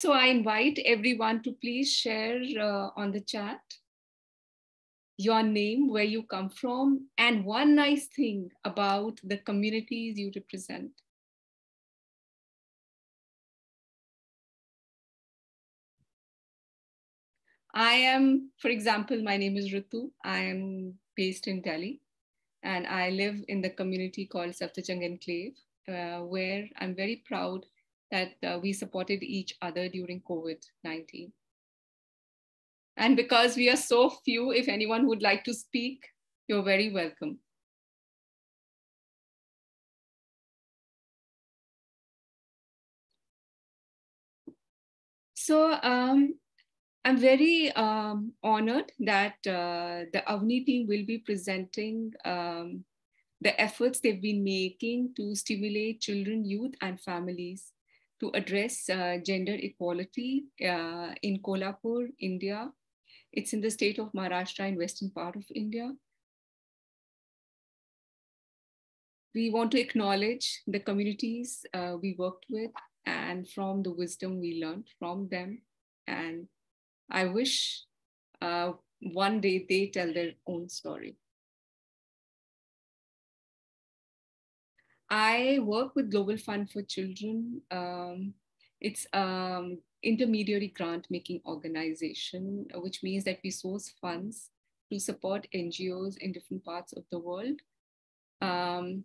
So I invite everyone to please share on the chat your name, where you come from, and one nice thing about the communities you represent. I am, for example, my name is Ritu. I am based in Delhi, and I live in the community called Safdarjung Enclave, where I'm very proud that we supported each other during COVID-19. And because we are so few, if anyone would like to speak, you're very welcome. So I'm very honored that the Avani team will be presenting the efforts they've been making to stimulate children, youth, and families to address gender equality in Kolhapur, India. It's in the state of Maharashtra in western part of India. We want to acknowledge the communities we worked with and from the wisdom we learned from them. And I wish one day they tell their own story. I work with Global Fund for Children. It's intermediary grant making organization, which means that we source funds to support NGOs in different parts of the world.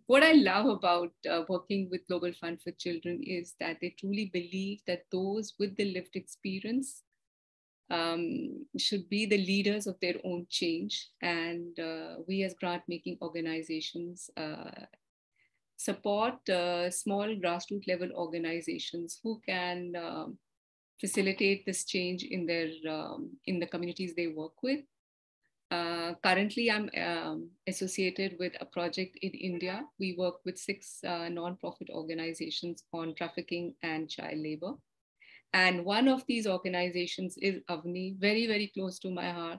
What I love about working with Global Fund for Children is that they truly believe that those with the lived experience should be the leaders of their own change. And we as grant-making organizations support small grassroots level organizations who can facilitate this change in the communities they work with. Currently, I'm associated with a project in India. We work with 6 non-profit organizations on trafficking and child labor. And one of these organizations is Avani, very, very close to my heart.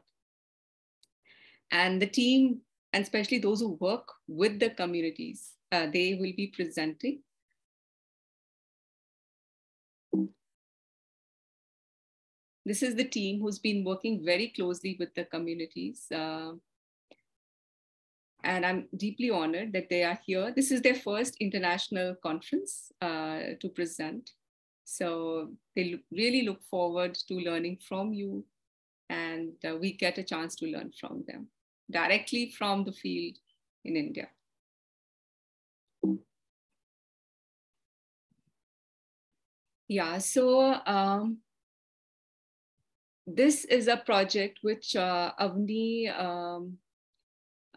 And the team, and especially those who work with the communities, they will be presenting. This is the team who's been working very closely with the communities. And I'm deeply honored that they are here. This is their first international conference to present. So they really look forward to learning from you, and we get a chance to learn from them directly from the field in India. Yeah, so this is a project which Avani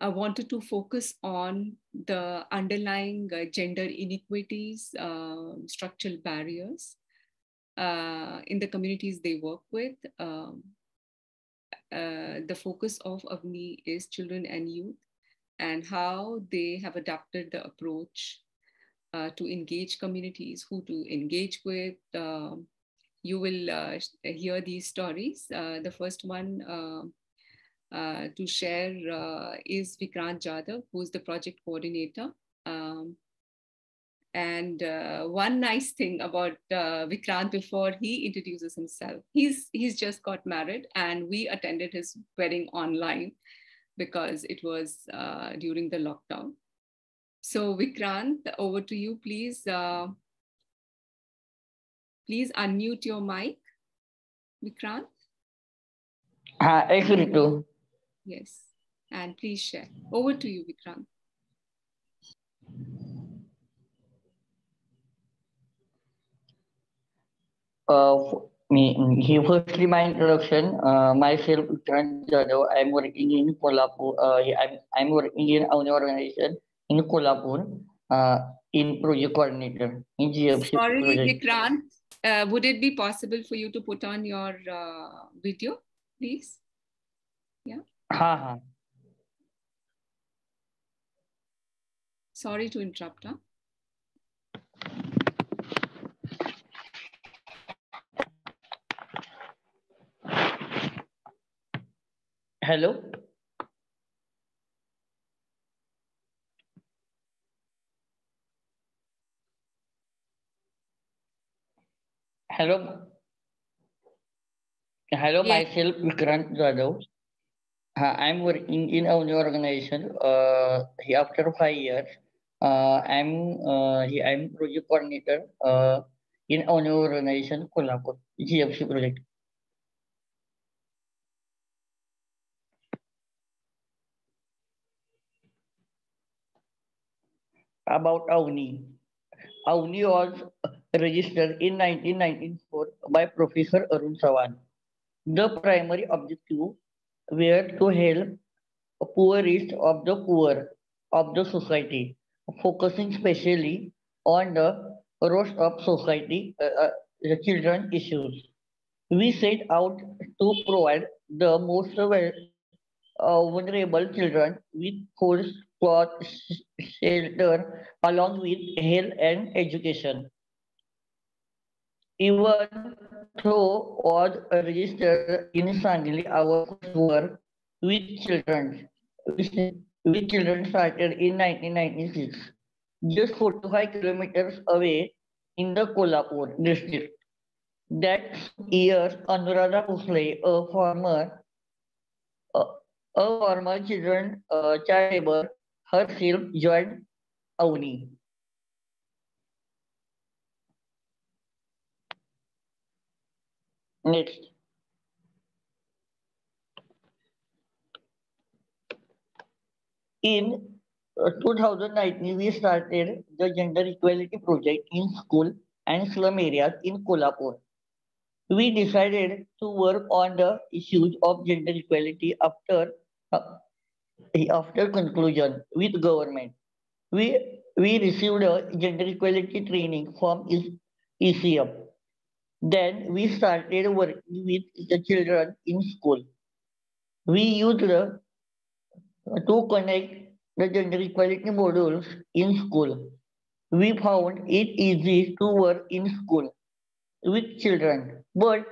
wanted to focus on the underlying gender inequities, structural barriers in the communities they work with. The focus of Avani is children and youth and how they have adapted the approach to engage communities, who to engage with. You will hear these stories. The first one to share is Vikrant Jadhav, who's the project coordinator. And one nice thing about Vikrant before he introduces himself, he's just got married and we attended his wedding online because it was during the lockdown. So Vikrant, over to you, please. Please unmute your mic, Vikrant. Yes, Ritu. Yes, and please share. Over to you, Vikrant. Firstly, my introduction. Myself, Vikrant Jadhav. I'm working in Kolhapur. I'm working in our organization in Kolhapur in project coordinator in GFC Sorry, project. Vikrant. Would it be possible for you to put on your video, please? Yeah. Sorry to interrupt. Huh? Hello. Hello. Hello, Yes. myself Vikrant Jadhav. I'm working in a new organization. After 5 years, I'm project coordinator in a new organization, Kolhapur, GFC project. About Avani. Avani was registered in 1994 by Professor Arun Sawan. The primary objective were to help poorest of the poor of the society, focusing specially on the rest of society, the children issues. We set out to provide the most vulnerable children with food, cloth, shelter, along with health and education. Even though was registered in Sangli, our first work with children, with children started in 1996, just 45 kilometers away in the Kolhapur district. That year, Anuradha Bhosle, a, a former child labor, herself joined Avni. Next. In 2019, we started the Gender Equality Project in school and slum areas in Kolhapur. We decided to work on the issues of gender equality uh, after conclusion with government. We received a gender equality training from ECM. Then we started working with the children in school. We used to connect the gender equality modules in school. We found it easy to work in school with children, but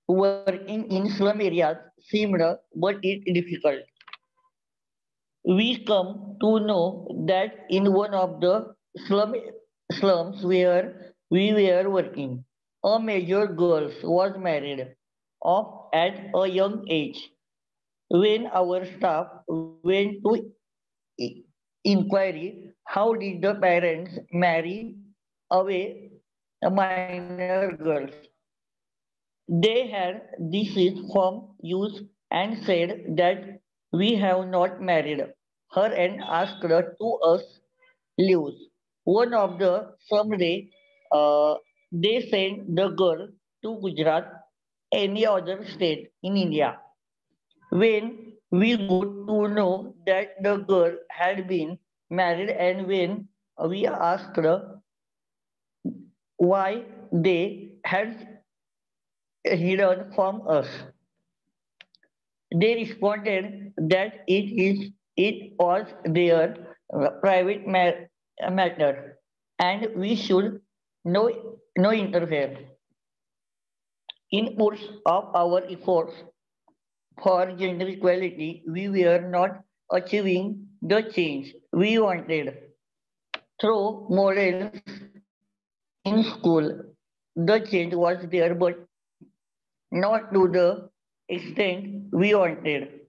working in slum areas seemed but it difficult. We come to know that in one of the slums where we were working, a major girl was married off at a young age. When our staff went to i- inquiry, how did the parents marry away minor girls? They had this from use and said that we have not married her and asked her to us leaves. One of the someday they sent the girl to Gujarat, any other state in India. When we got to know that the girl had been married and when we asked her why they had hidden from us, they responded that it was their private matter and we should no, no interfere. In course of our efforts for gender equality, we were not achieving the change we wanted. Through models in school, the change was there, but not to the extent we wanted.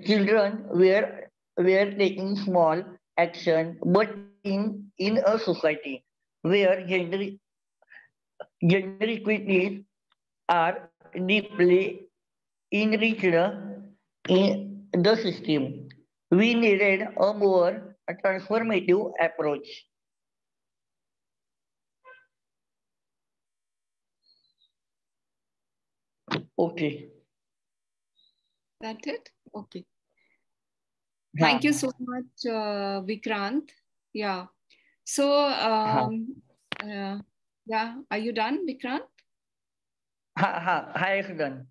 Children were taking small action, but in a society where gender equities are deeply enriched in the system, we needed a more transformative approach. Okay. That it? Okay. हाँ Thank you so much, Vikrant. Yeah. So, हाँ yeah, are you done, Vikrant? हाँ hi Sudan.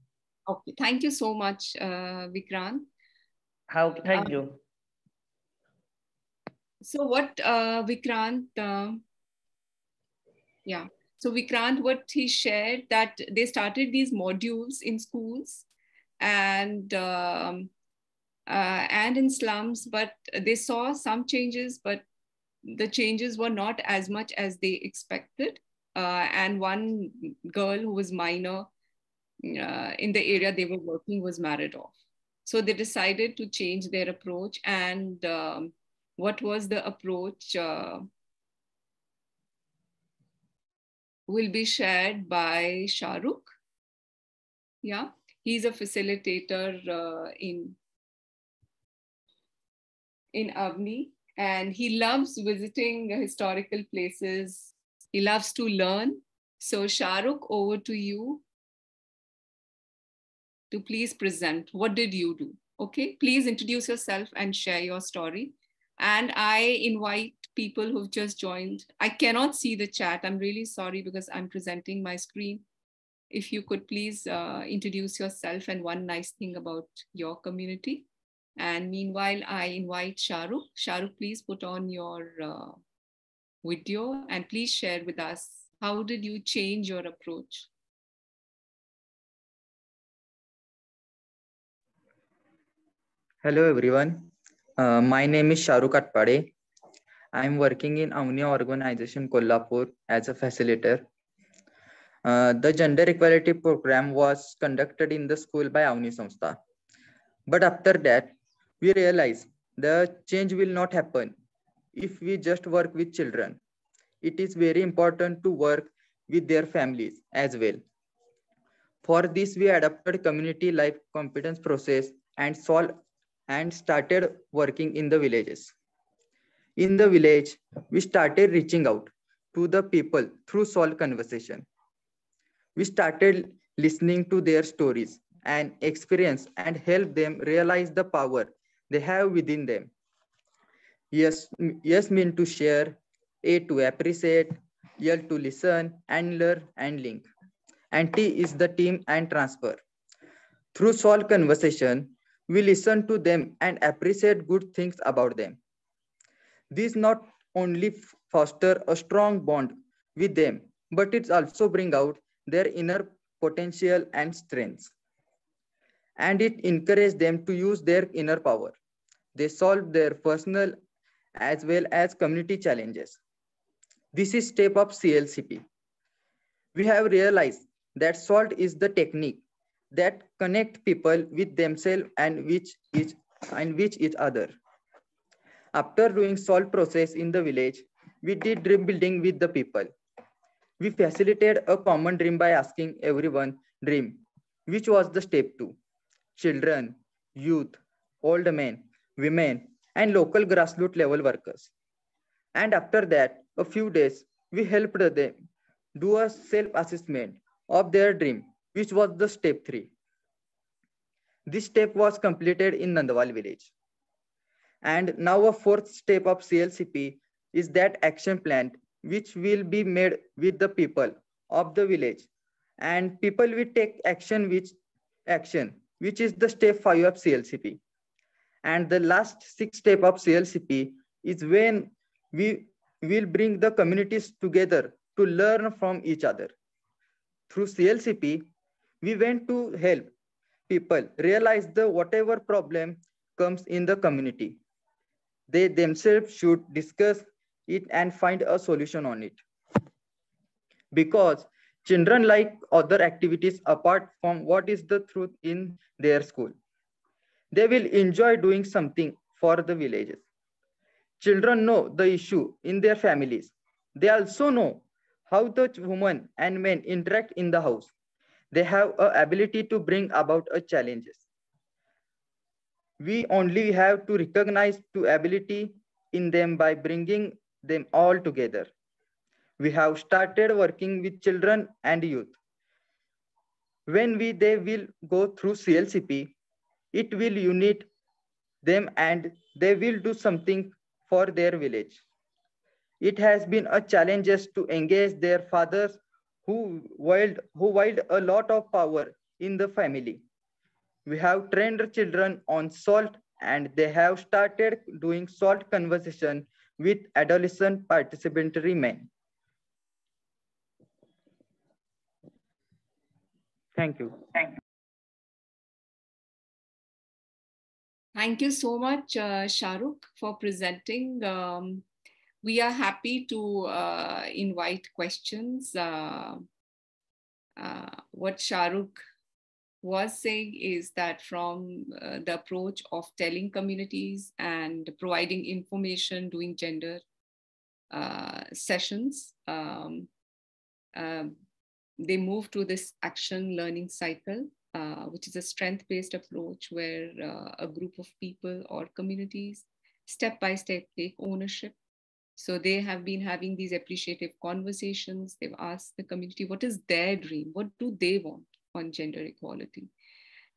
Okay. Thank you so much, Vikrant. How thank Uh, you. so, what Vikrant, yeah. So, Vikrant, what he shared that they started these modules in schools and in slums, but they saw some changes, but the changes were not as much as they expected. And one girl who was minor in the area they were working was married off. So they decided to change their approach. And what was the approach will be shared by Shahrukh. Yeah, he's a facilitator in Avani, and he loves visiting historical places. He loves to learn. So Shahrukh, over to you to please present. What did you do? Okay, please introduce yourself and share your story. And I invite people who've just joined. I cannot see the chat. I'm really sorry because I'm presenting my screen. If you could please introduce yourself and one nice thing about your community. And meanwhile, I invite Shahrukh. Shahrukh, please put on your video and please share with us, how did you change your approach? Hello everyone. My name is Shahrukh Atpade. I am working in Avani organization Kolhapur as a facilitator. The gender equality program was conducted in the school by Avani Samstha. But after that, we realized the change will not happen if we just work with children. It is very important to work with their families as well. For this, we adopted community life competence process and started working in the villages. In the village, we started reaching out to the people through solve conversation. We started listening to their stories and experience and help them realize the power they have within them. Yes mean to share, A to appreciate, L to listen and learn and link. And T is the team and transfer. Through solve conversation, we listen to them and appreciate good things about them. This not only foster a strong bond with them, but it also bring out their inner potential and strengths. And it encourage them to use their inner power. They solve their personal as well as community challenges. This is step of CLCP. We have realized that SALT is the technique that connect people with themselves and with each other. After doing SALT process in the village, we did dream building with the people. We facilitated a common dream by asking everyone dream, which was the step 2. Children, youth, old men, women, and local grassroots level workers. And after that, a few days, we helped them do a self-assessment of their dream, which was the step 3. This step was completed in Nandwal village. And now a fourth step of CLCP is that action plan, which will be made with the people of the village. And people will take action, which is the step 5 of CLCP. And the last 6 step of CLCP is when we will bring the communities together to learn from each other. Through CLCP, we went to help people realize the whatever problem comes in the community. They themselves should discuss it and find a solution on it. Because children like other activities apart from what is the truth in their school. They will enjoy doing something for the villages. Children know the issue in their families. They also know how the women and men interact in the house. They have an ability to bring about a challenges. We only have to recognize the ability in them by bringing them all together. We have started working with children and youth. When they will go through CLCP, it will unite them and they will do something for their village. It has been a challenge to engage their fathers who wield a lot of power in the family. We have trained children on SALT and they have started doing SALT conversation with adolescent participatory men. Thank you. Thank you so much, Shahrukh, for presenting. We are happy to invite questions. What Shahrukh was saying is that from the approach of telling communities and providing information, doing gender sessions, they move to this action learning cycle, which is a strength-based approach where a group of people or communities step by step take ownership. So they have been having these appreciative conversations. They've asked the community, what is their dream? What do they want on gender equality?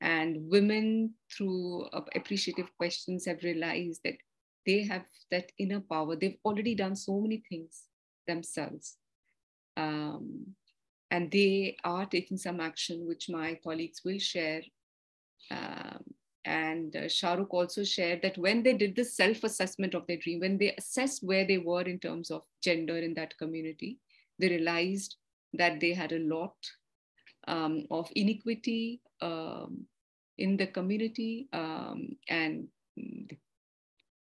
And women, through appreciative questions, have realized that they have that inner power. They've already done so many things themselves. And they are taking some action, which my colleagues will share. And Shahrukh also shared that when they did the self-assessment of their dream, when they assessed where they were in terms of gender in that community, they realized that they had a lot of inequity in the community, and the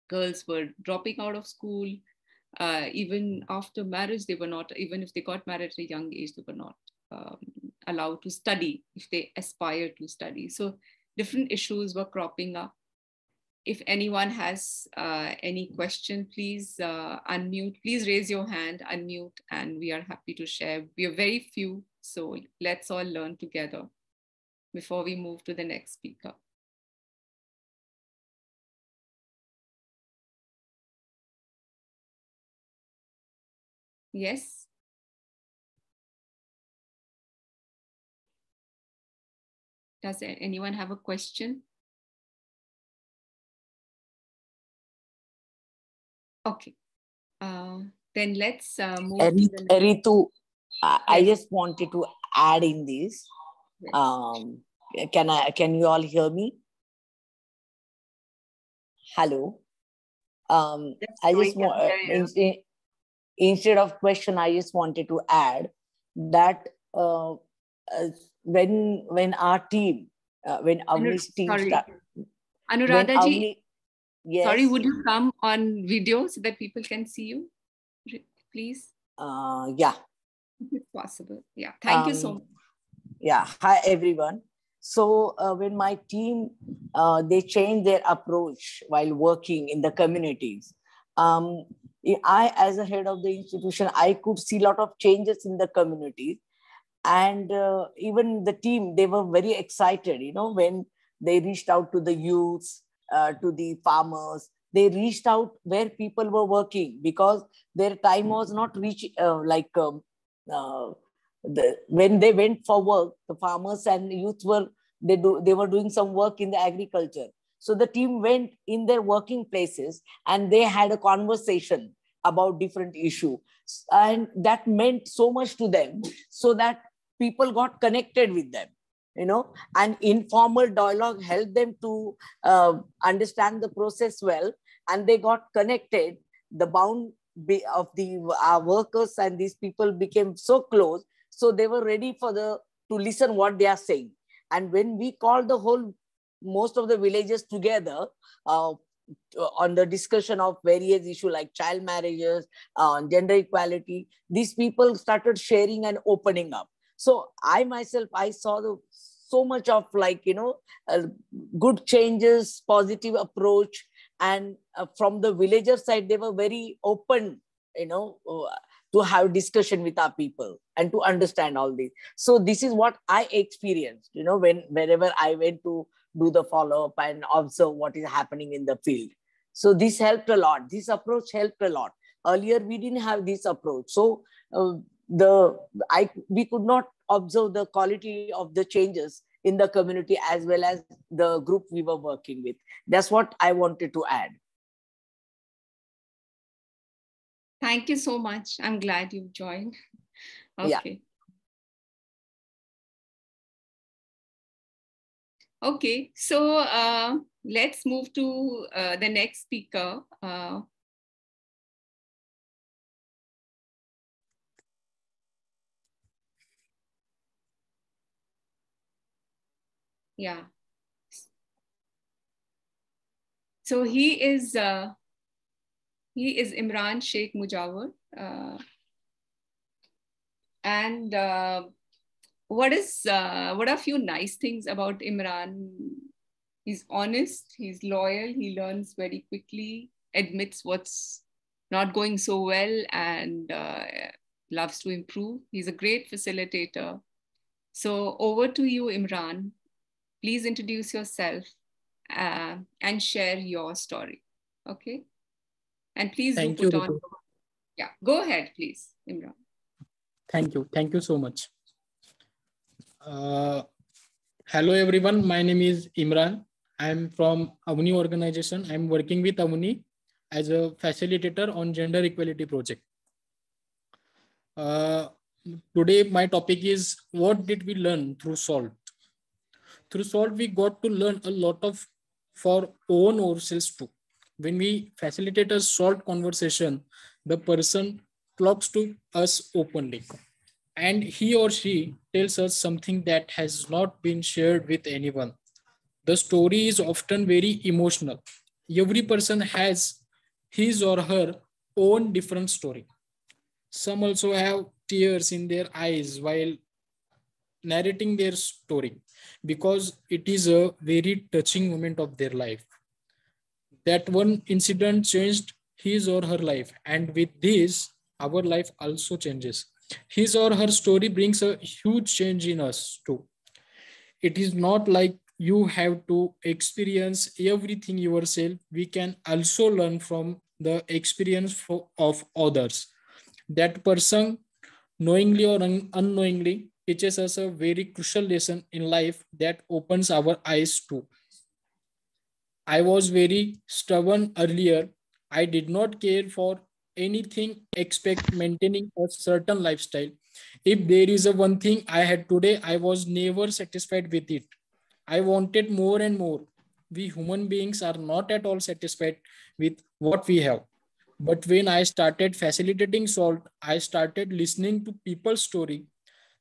girls were dropping out of school. Even after marriage, they were not, even if they got married at a young age, they were not allowed to study if they aspired to study. So different issues were cropping up. If anyone has any question, please unmute. Please raise your hand, unmute, and we are happy to share. We are very few, so let's all learn together before we move to the next speaker. Yes? Does anyone have a question? Okay. Then let's move to the next. Rituu, I just wanted to add in this. Yes. Can you all hear me? Hello. I just want instead of question, I just wanted to add that when our team, when Avani's team started, Anuradha ji, yes. Sorry, would you come on video so that people can see you, please? Yeah. If it's possible. Yeah, thank you so much. Yeah, hi everyone. So when my team, they changed their approach while working in the communities. I, as a head of the institution, I could see a lot of changes in the community. And even the team, they were very excited, when they reached out to the youths, to the farmers. They reached out where people were working because their time was not when they went for work, the farmers and youth were doing some work in the agriculture. So the team went in their working places and they had a conversation about different issues. And that meant so much to them, so that people got connected with them, and informal dialogue helped them to understand the process well, and they got connected. The bound of our workers and these people became so close, so they were ready to listen what they are saying. And when we called most of the villages together on the discussion of various issues like child marriages, gender equality, these people started sharing and opening up. So I myself, I saw so much of good changes, positive approach. And from the villager side, they were very open, to have discussion with our people and to understand all this. So this is what I experienced, whenever I went to do the follow-up and observe what is happening in the field. So this helped a lot. This approach helped a lot. Earlier, we didn't have this approach. So we could not observe the quality of the changes in the community as well as the group we were working with. That's what I wanted to add. Thank you so much. I'm glad you've joined. Okay. Yeah. Okay, so let's move to the next speaker. Yeah. So he is Imran Shaikh, and what are a few nice things about Imran? He's honest, he's loyal, he learns very quickly, admits what's not going so well, and loves to improve. He's a great facilitator. So over to you, Imran. Please introduce yourself and share your story. Okay. And please Thank do you, put on. Ritu. Yeah, go ahead, please, Imran. Thank you. Thank you so much. Hello, everyone. My name is Imran. I'm from Avani organization. I'm working with Avani as a facilitator on gender equality project. Today, my topic is what did we learn through SALT? Through SALT, we got to learn a lot of for own ourselves too. When we facilitate a SALT conversation, the person talks to us openly, and he or she tells us something that has not been shared with anyone. The story is often very emotional. Every person has his or her own different story. Some also have tears in their eyes while narrating their story because it is a very touching moment of their life. That one incident changed his or her life, and with this, our life also changes. His or her story brings a huge change in us too. It is not like you have to experience everything yourself. We can also learn from the experience of others. That person, knowingly or unknowingly, teaches us a very crucial lesson in life that opens our eyes too. I was very stubborn earlier. I did not care for anything except maintaining a certain lifestyle. If there is a one thing I had today, I was never satisfied with it. I wanted more and more. We human beings are not at all satisfied with what we have. But when I started facilitating SALT, I started listening to people's story.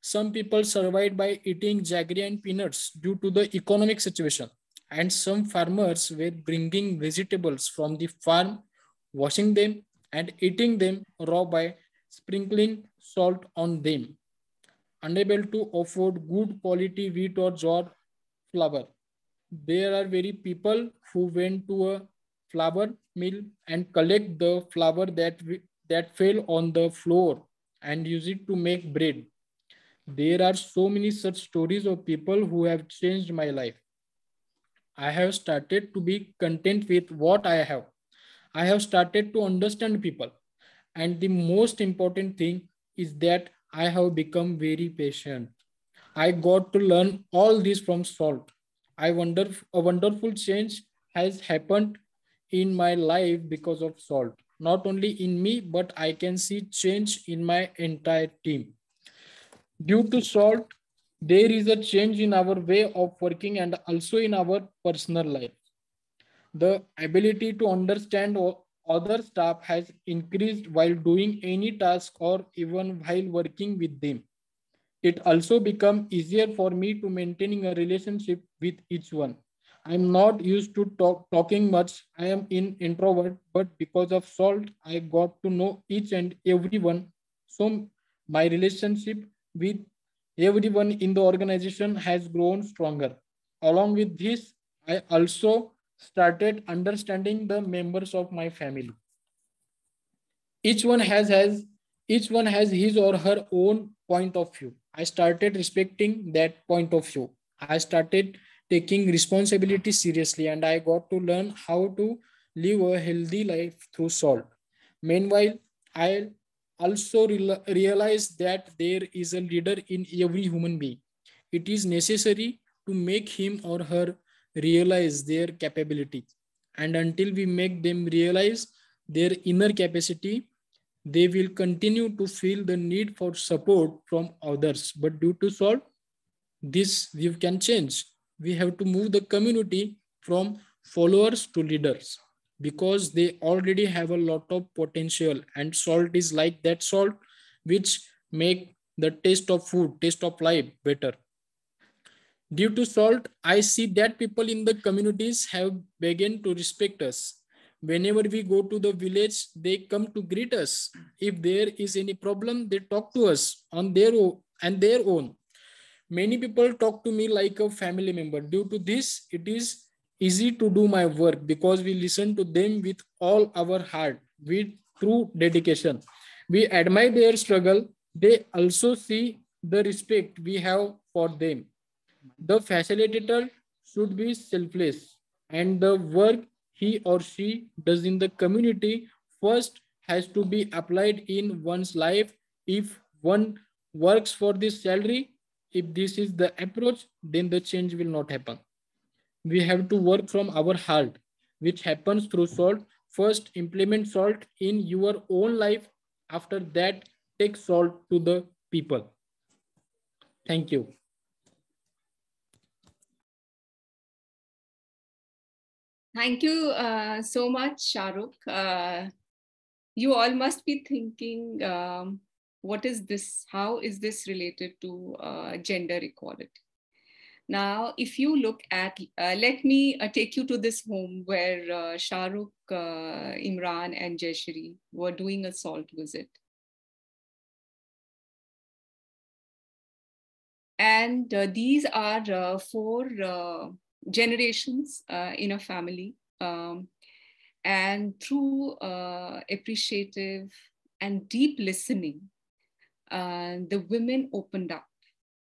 Some people survived by eating jaggery and peanuts due to the economic situation. And some farmers were bringing vegetables from the farm, washing them and eating them raw by sprinkling salt on them. Unable to afford good quality wheat or jowar flour. There are very people who went to a flour mill and collect the flour that fell on the floor and use it to make bread. There are so many such stories of people who have changed my life. I have started to be content with what I have. I have started to understand people. And the most important thing is that I have become very patient. I got to learn all this from SALT. I wonder a wonderful change has happened in my life because of SALT. Not only in me, but I can see change in my entire team. Due to SALT, there is a change in our way of working and also in our personal life. The ability to understand other staff has increased while doing any task or even while working with them. It also becomes easier for me to maintaining a relationship with each one. I'm not used to talking much. I am an introvert, but because of SALT, I got to know each and everyone. So my relationship with everyone in the organization has grown stronger. Along with this, I also started understanding the members of my family. Each one has his or her own point of view. I started respecting that point of view. I started taking responsibility seriously, and I got to learn how to live a healthy life through SALT. Meanwhile, I also realized that there is a leader in every human being. It is necessary to make him or her realize their capability. And until we make them realize their inner capacity, they will continue to feel the need for support from others. But due to SALT, this we can change. We have to move the community from followers to leaders because they already have a lot of potential, and SALT is like that salt which make the taste of food, taste of life better. Due to SALT, I see that people in the communities have begun to respect us. Whenever we go to the village, they come to greet us. If there is any problem, they talk to us on their own. Many people talk to me like a family member. Due to this, it is easy to do my work because we listen to them with all our heart, with true dedication. We admire their struggle. They also see the respect we have for them. The facilitator should be selfless, and the work he or she does in the community first has to be applied in one's life. If one works for this salary, if this is the approach, then the change will not happen. We have to work from our heart, which happens through salt. First, implement salt in your own life. After that, take salt to the people. Thank you. Thank you so much, Shahrukh. You all must be thinking, what is this? How is this related to gender equality? Now, if you look at, let me take you to this home where Shahrukh, Imran, and Jayshree were doing a salt visit. And these are four generations in a family. And through appreciative and deep listening, the women opened up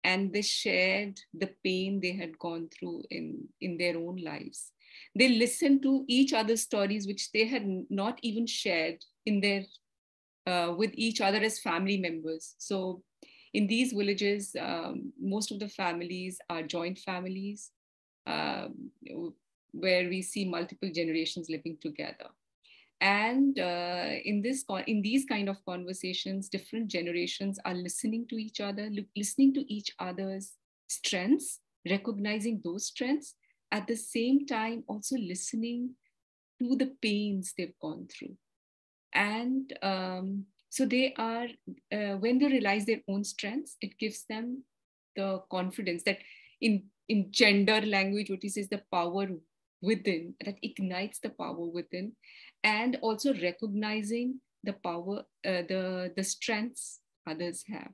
and they shared the pain they had gone through in their own lives. They listened to each other's stories, which they had not even shared in their with each other as family members. So in these villages, most of the families are joint families, where we see multiple generations living together. And in these kind of conversations, different generations are listening to each other, listening to each other's strengths, recognizing those strengths, at the same time also listening to the pains they've gone through. And so they are, when they realize their own strengths, it gives them the confidence that in gender language, what is the power within, that ignites the power within, and also recognizing the power, the strengths others have.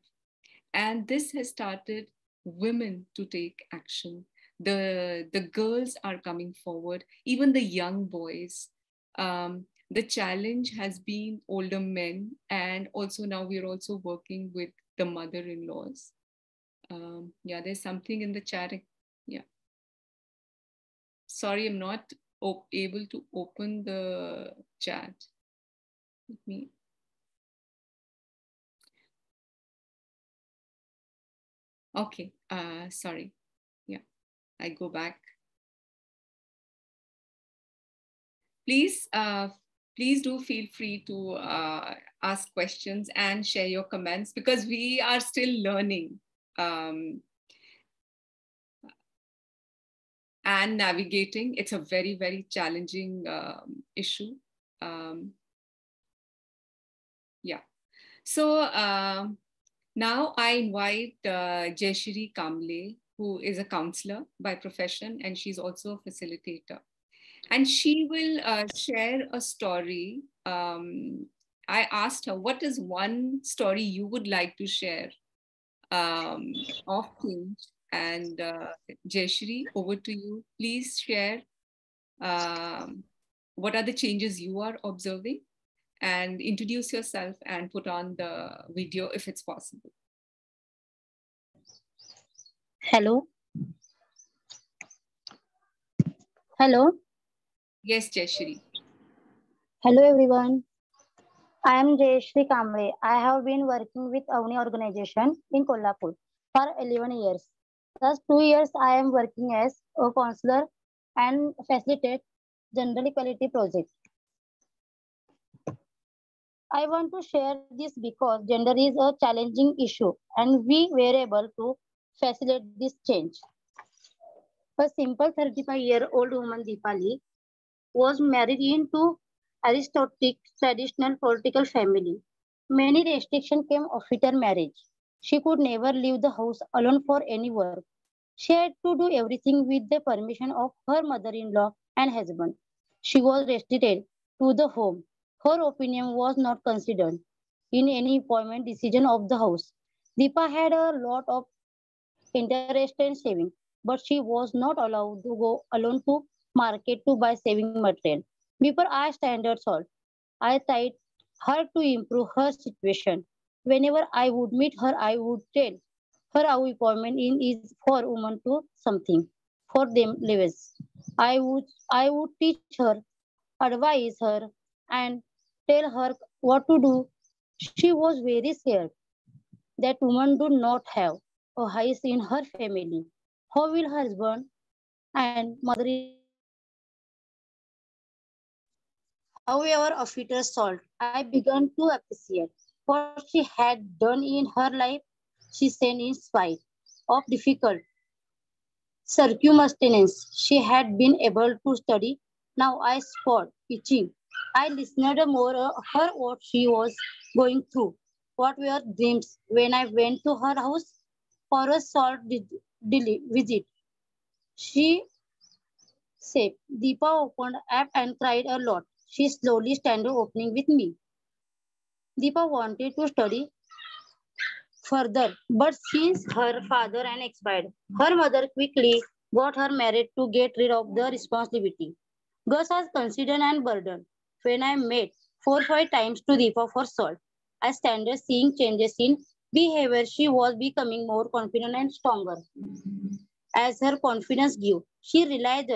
And this has started women to take action. The girls are coming forward, even the young boys. The challenge has been older men, and also now we're also working with the mother-in-laws. Yeah, there's something in the chat. Yeah. Sorry, I'm not able to open the chat. Let me. Okay, sorry. Yeah, I go back. Please, please do feel free to ask questions and share your comments, because we are still learning and navigating. It's a very, very challenging issue. Yeah. So now I invite Jayshree Kamble, who is a counselor by profession, and she's also a facilitator. And she will share a story. I asked her, what is one story you would like to share of change? And Jayshree, over to you. Please share what are the changes you are observing, and introduce yourself and put on the video if it's possible. Hello. Hello. Yes, Jayshree. Hello, everyone. I am Jayshree Kamble. I have been working with Avani organization in Kolhapur for 11 years. Last 2 years, I am working as a counselor and facilitate gender equality project. I want to share this because gender is a challenging issue and we were able to facilitate this change. A simple 35-year-old woman, Deepali, was married into aristocratic traditional political family. Many restrictions came after marriage. She could never leave the house alone for any work. She had to do everything with the permission of her mother-in-law and husband. She was restricted to the home. Her opinion was not considered in any appointment decision of the house. Deepa had a lot of interest in saving, but she was not allowed to go alone to market to buy saving material. Before I standard salt, I tried her to improve her situation. Whenever I would meet her, I would tell her our appointment in is for women to something for them lives. I would teach her, advise her, and tell her what to do. She was very scared that women do not have a house in her family. How will her husband and mother-in-law manage to support her? However, after Salt, I began to appreciate what she had done in her life. She said in spite of difficult circumstances, she had been able to study. Now I spot itching. I listened more her what she was going through. What were dreams when I went to her house for a short visit. She said, Deepa opened app and cried a lot. She slowly started opening with me. Deepa wanted to study further, but since her father and expired, her mother quickly got her married to get rid of the responsibility. Gus was considered and burden. When I met 4 or 5 times to Deepa for salt, I started seeing changes in behavior. She was becoming more confident and stronger. As her confidence grew, she realized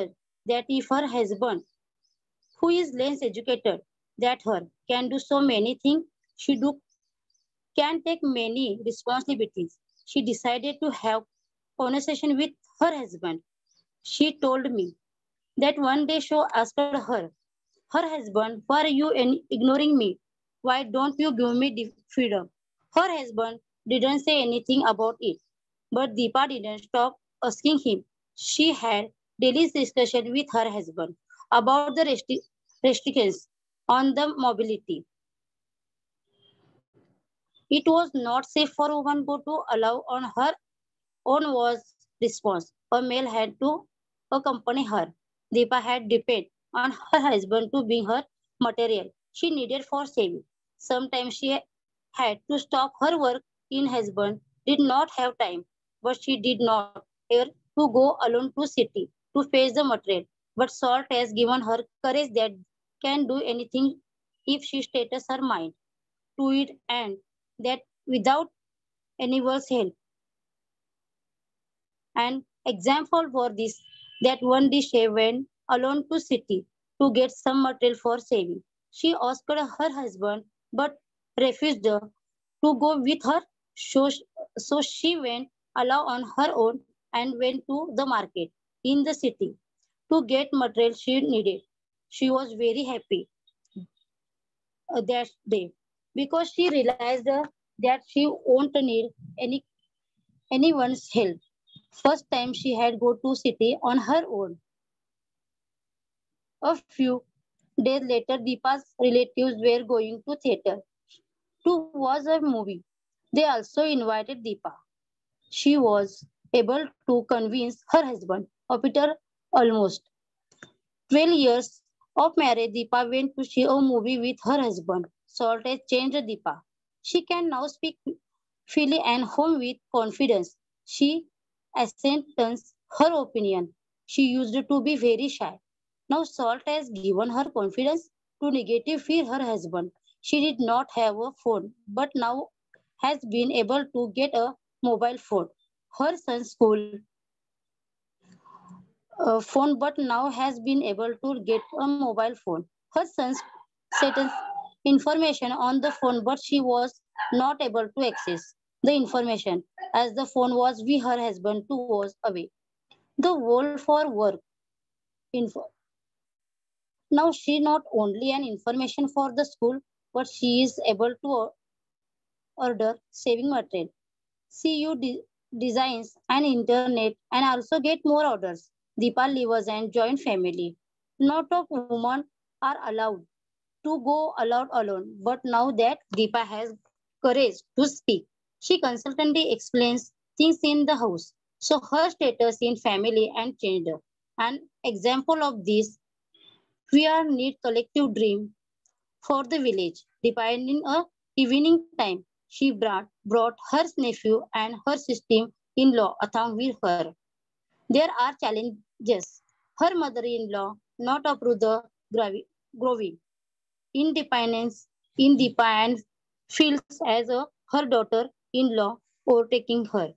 that if her husband, who is less educated than her, can do so many things, she can take many responsibilities. She decided to have conversation with her husband. She told me that one day she asked her husband, why are you ignoring me? Why don't you give me the freedom? Her husband didn't say anything about it, but Deepa didn't stop asking him. She had daily discussion with her husband about the restrictions on the mobility. It was not safe for a woman to allow on her own was response. A male had to accompany her. Deepa had depend on her husband to bring her material she needed for saving. Sometimes she had to stop her work in husband did not have time, but she did not dare to go alone to city to fetch the material. But Salt has given her courage that can do anything if she states her mind to it and that without anyone's help. An example for this that one day she went alone to city to get some material for saving. She asked her husband but refused to go with her. So she went alone on her own and went to the market in the city to get material she needed. She was very happy that day because she realized that she won't need anyone's help. First time she had go to city on her own. A few days later, Deepa's relatives were going to theater to watch a movie. They also invited Deepa. She was able to convince her husband after almost 12 years of marriage. Deepa went to see a movie with her husband. Salt has changed Deepa. She can now speak freely and home with confidence. She ascertains her opinion. She used to be very shy. Now Salt has given her confidence to negative fear her husband. She did not have a phone, but now has been able to get a mobile phone. Her son's school phone, but now has been able to get a mobile phone. Her son's certain information on the phone, but she was not able to access the information as the phone was with her husband who was away. The world for work info. Now she not only an information for the school, but she is able to order saving material. CU designs and internet and also get more orders. Deepa lives and joint family. Not of women are allowed to go allowed alone, but now that Deepa has courage to speak, she constantly explains things in the house. So her status in family and changed. An example of this, we are need collective dream for the village. Depending a evening time, she brought her nephew and her sister mother-in-law along with her. There are challenges. Her mother-in-law not approve the growing independence feels as a her daughter-in-law overtaking her.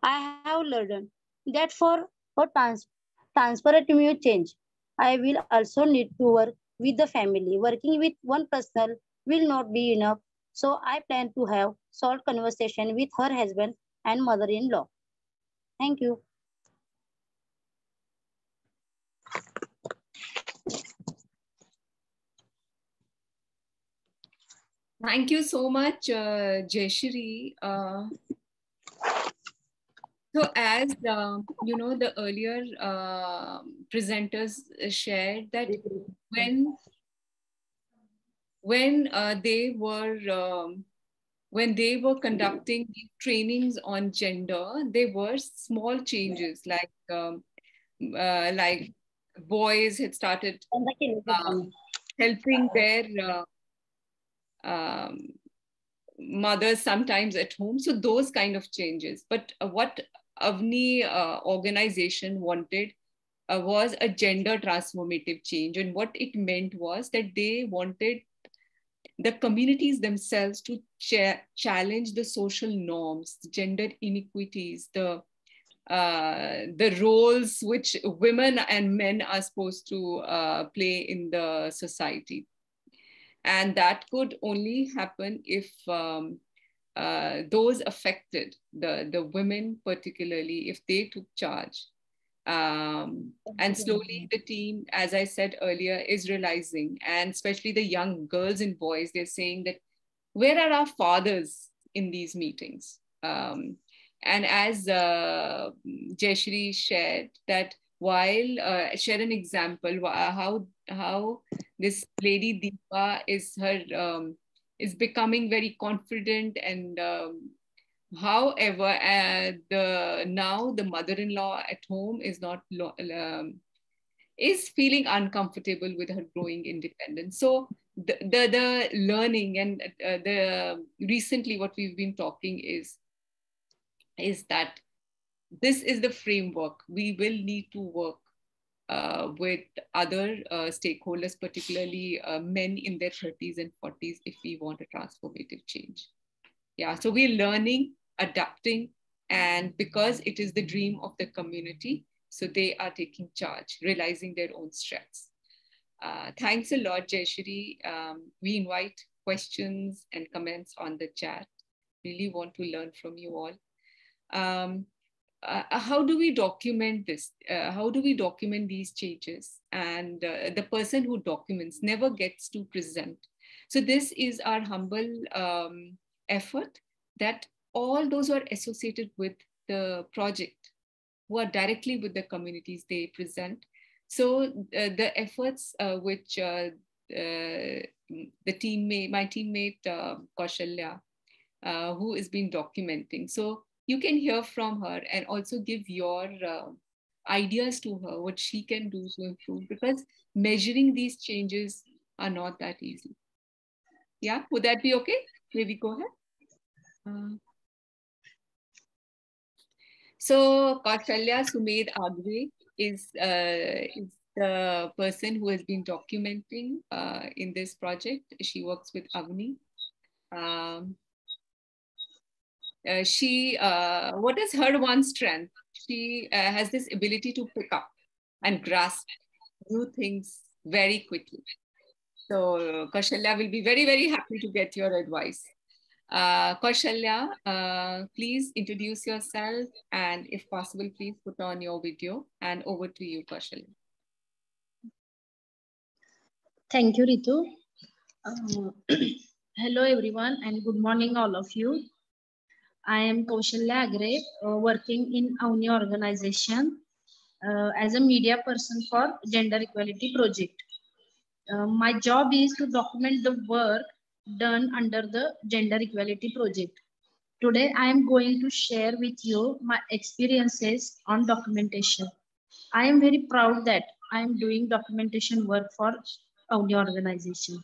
I have learned that for a transformative change, I will also need to work with the family. Working with one person will not be enough, so I plan to have short conversation with her husband and mother-in-law. Thank you. Thank you so much, Jayshree. So as you know, the earlier presenters shared that when they were conducting trainings on gender, there were small changes like boys had started helping their mothers sometimes at home. So those kind of changes. But what Avani organization wanted was a gender transformative change. And what it meant was that they wanted the communities themselves to challenge the social norms, gender inequities, the roles which women and men are supposed to play in the society. And that could only happen if those affected, the women particularly, if they took charge. And slowly the team, as I said earlier, is realizing, and especially the young girls and boys, they're saying that, where are our fathers in these meetings? And as Jayshree shared, that while share an example how this lady Deepa is becoming very confident, and however now the mother-in-law at home is not is feeling uncomfortable with her growing independence. So the learning and the recently what we've been talking is that this is the framework. We will need to work with other stakeholders, particularly men in their 30s and 40s, if we want a transformative change. Yeah, so we're learning, adapting, and because it is the dream of the community, so they are taking charge, realizing their own strengths. Thanks a lot, Jayshree. We invite questions and comments on the chat. Really want to learn from you all. How do we document this? How do we document these changes? And the person who documents never gets to present. So this is our humble effort that all those who are associated with the project, who are directly with the communities, they present. So the efforts which my teammate Kaushalya, who has been documenting. So you can hear from her and also give your ideas to her, what she can do to improve, because measuring these changes are not that easy. Yeah, would that be okay? Maybe go ahead. So Kaushalya Aagre is the person who has been documenting in this project. She works with Avani. What is her one strength? She has this ability to pick up and grasp new things very quickly. So Kaushalya will be very, very happy to get your advice. Kaushalya, please introduce yourself, and if possible, please put on your video, and over to you, Kaushalya. Thank you, Ritu. Hello, everyone, and good morning, all of you. I am Kaushalya Aagre, working in Avani organization as a media person for Gender Equality Project. My job is to document the work done under the Gender Equality Project. Today, I am going to share with you my experiences on documentation. I am very proud that I am doing documentation work for Avani organization.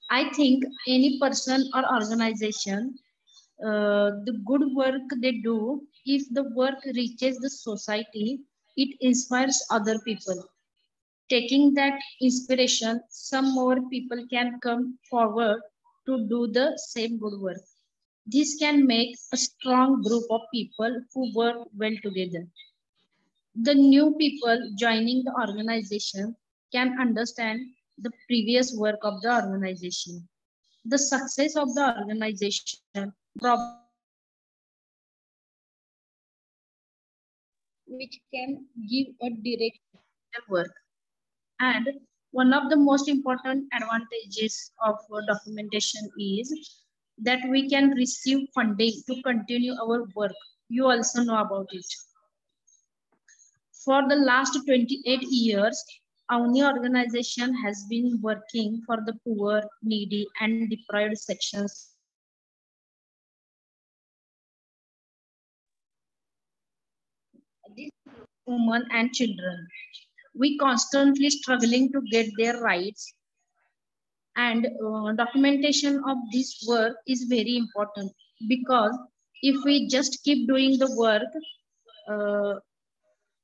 I think any person or organization the good work they do, if the work reaches the society, it inspires other people. Taking that inspiration, some more people can come forward to do the same good work. This can make a strong group of people who work well together. The new people joining the organization can understand the previous work of the organization. The success of the organization probably depends on the new people which can give a direction to their work. And one of the most important advantages of documentation is that we can receive funding to continue our work. You also know about it. For the last 28 years, Avani organization has been working for the poor, needy, and deprived sections of society. These women and children. We constantly struggling to get their rights, and documentation of this work is very important, because if we just keep doing the work, uh,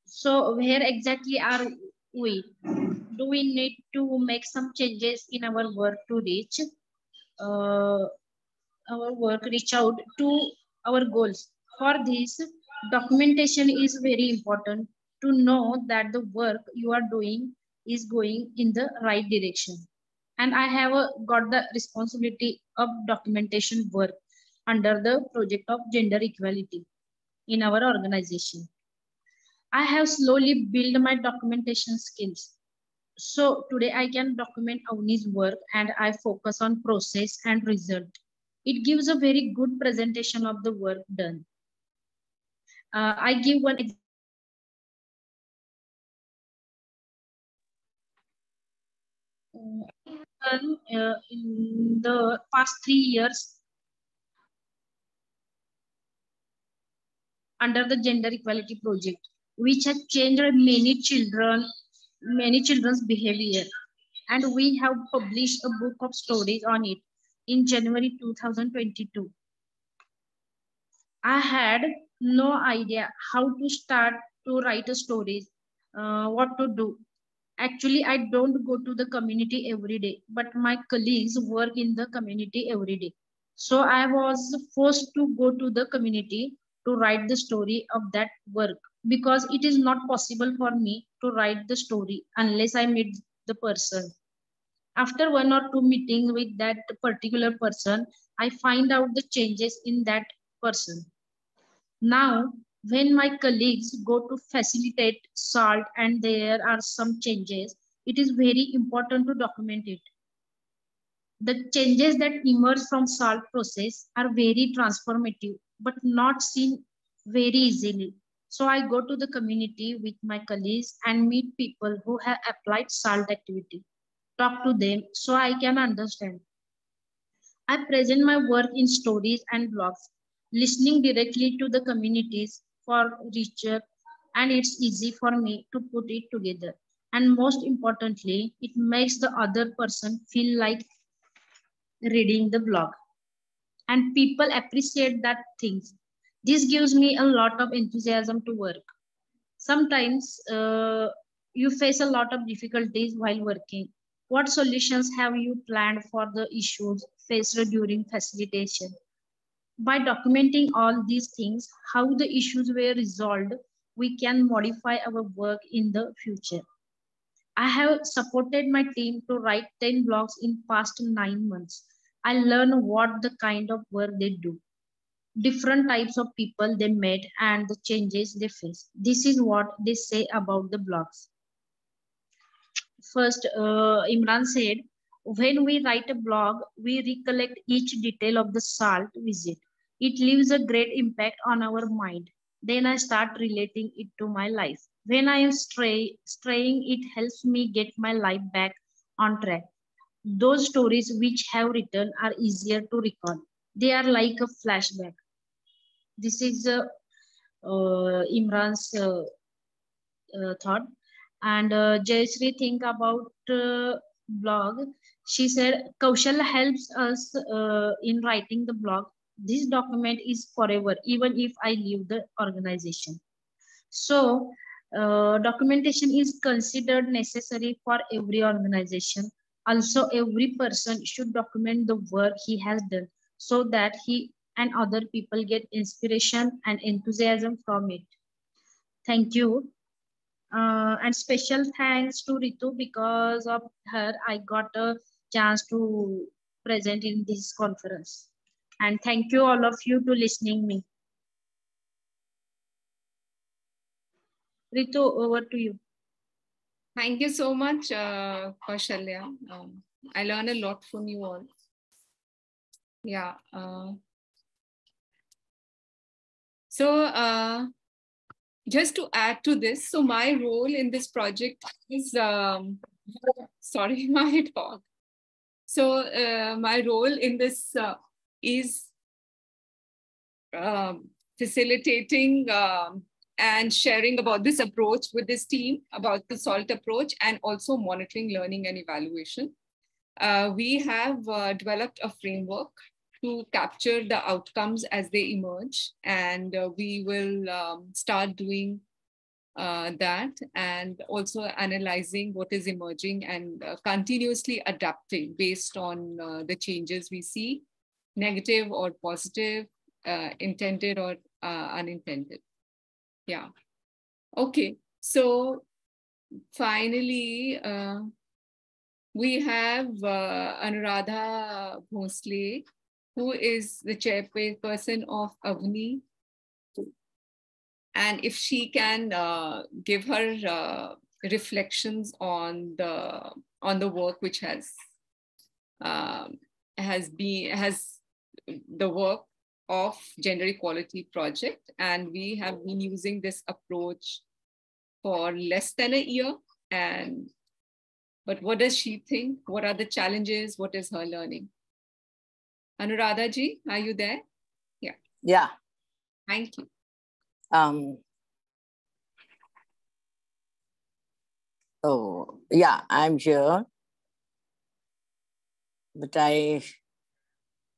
so where exactly are we? Do we need to make some changes in our work to reach reach out to our goals? For this, documentation is very important to know that the work you are doing is going in the right direction. And I have got the responsibility of documentation work under the project of gender equality in our organization. I have slowly built my documentation skills. So today I can document Avani's work and I focus on process and result. It gives a very good presentation of the work done. I give one example. I have done in the past 3 years under the gender equality project, which has changed many children's behavior. And we have published a book of stories on it in January 2022. I had no idea how to start to write a stories, what to do. Actually, I don't go to the community every day, but my colleagues work in the community every day. So I was forced to go to the community to write the story of that work, because it is not possible for me to write the story unless I meet the person. After one or two meetings with that particular person, I find out the changes in that person. Now, when my colleagues go to facilitate SALT and there are some changes, it is very important to document it. The changes that emerge from SALT process are very transformative, but not seen very easily. So I go to the community with my colleagues and meet people who have applied SALT activity. Talk to them so I can understand. I present my work in stories and blogs, listening directly to the communities for research, and it's easy for me to put it together. And most importantly, it makes the other person feel like reading the blog. And people appreciate that things. This gives me a lot of enthusiasm to work. Sometimes you face a lot of difficulties while working. What solutions have you planned for the issues faced during facilitation? By documenting all these things, how the issues were resolved, we can modify our work in the future. I have supported my team to write 10 blogs in past 9 months. I learn what the kind of work they do, different types of people they met, and the changes they face. This is what they say about the blogs. First, Imran said, when we write a blog, we recollect each detail of the SALT visit. It leaves a great impact on our mind. Then I start relating it to my life. When I am straying, it helps me get my life back on track. Those stories which have written are easier to recall. They are like a flashback. This is Imran's thought. And Jayshree think about blog. She said Kaushal helps us in writing the blog. This document is forever, even if I leave the organization. So, documentation is considered necessary for every organization. Also, every person should document the work he has done so that he and other people get inspiration and enthusiasm from it. Thank you. And special thanks to Ritu, because of her, I got a chance to present in this conference. And thank you all of you to listening me. Ritu, over to you. Thank you so much, Kaushalya. I learned a lot from you all. Yeah. So just to add to this, so my role in this project is, sorry, my dog. So my role in this is facilitating and sharing about this approach with this team, about the SALT approach, and also monitoring, learning, and evaluation. We have developed a framework to capture the outcomes as they emerge, and we will start doing that, and also analyzing what is emerging and continuously adapting based on the changes we see, negative or positive, intended or unintended. Yeah. Okay. So finally, we have Anuradha Bhosle, who is the chairperson of Avani. And if she can give her reflections on the work which has the work of Gender Equality Project, and we have been using this approach for less than a year. But what does she think? What are the challenges? What is her learning? Anuradha ji, are you there? Yeah. Yeah. Thank you. Oh, yeah, I'm here. But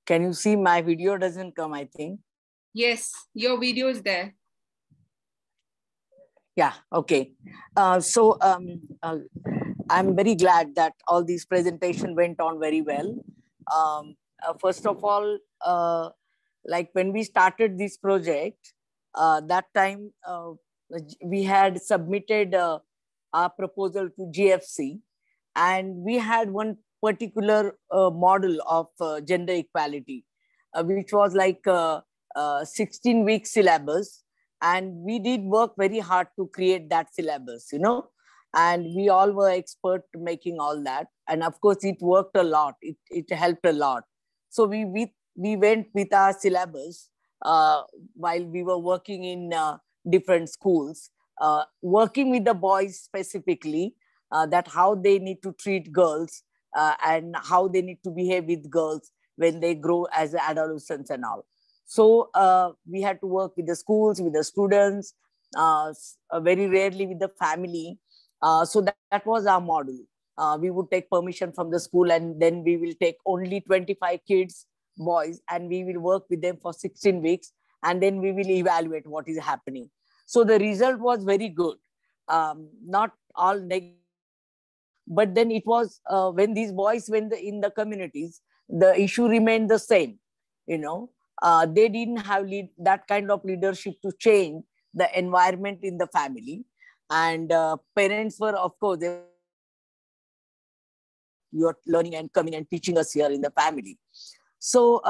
can you see my video doesn't come, I think? Yes, your video is there. Yeah, okay. I'm very glad that all these presentation went on very well. First of all, like when we started this project, that time we had submitted our proposal to GFC, and we had one particular model of gender equality, which was like 16-week syllabus. And we did work very hard to create that syllabus, and we all were expert making all that. And of course, it worked a lot. It helped a lot. So we went with our syllabus while we were working in different schools, working with the boys specifically, that how they need to treat girls and how they need to behave with girls when they grow as adolescents and all. So we had to work with the schools, with the students, very rarely with the family. So that was our model. We would take permission from the school, and then we will take only 25 kids, boys, and we will work with them for 16 weeks. And then we will evaluate what is happening. So the result was very good. Not all negative, but then it was when these boys went in the communities, the issue remained the same. They didn't have that kind of leadership to change the environment in the family. And parents were, of course, you're learning and coming and teaching us here in the family. So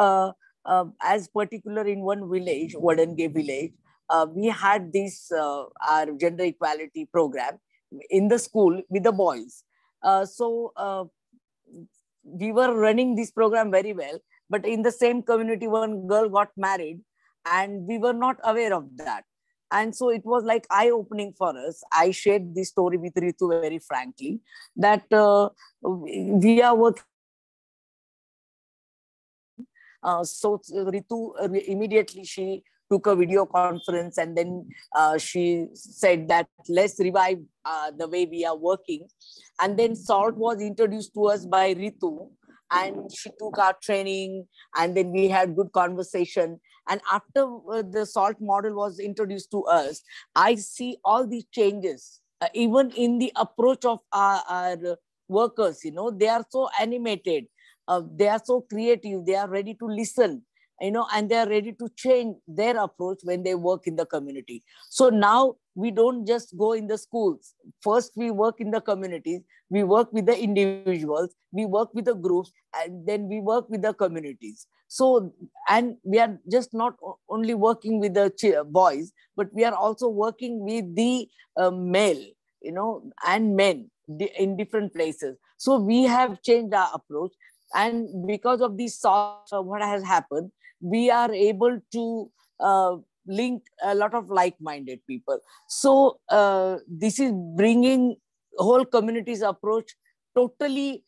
as particular in one village, Wadangay village, we had this, our gender equality program in the school with the boys. We were running this program very well, but in the same community, one girl got married and we were not aware of that. And so it was like eye-opening for us. I shared this story with Ritu very frankly, that we are working. So Ritu, immediately she took a video conference, and then she said that let's revive the way we are working. And then SALT was introduced to us by Ritu, and she took our training, and then we had good conversation. And after the SALT model was introduced to us, I see all these changes, even in the approach of our workers. You know, they are so animated, they are so creative, they are ready to listen, you know, and they are ready to change their approach when they work in the community. So now we don't just go in the schools. First, we work in the communities, we work with the individuals, we work with the groups, and then we work with the communities. So, and we are just not only working with the boys, but we are also working with the male, you know, and men in different places. So we have changed our approach. And because of this, what has happened, we are able to link a lot of like-minded people. So this is bringing whole community's approach totally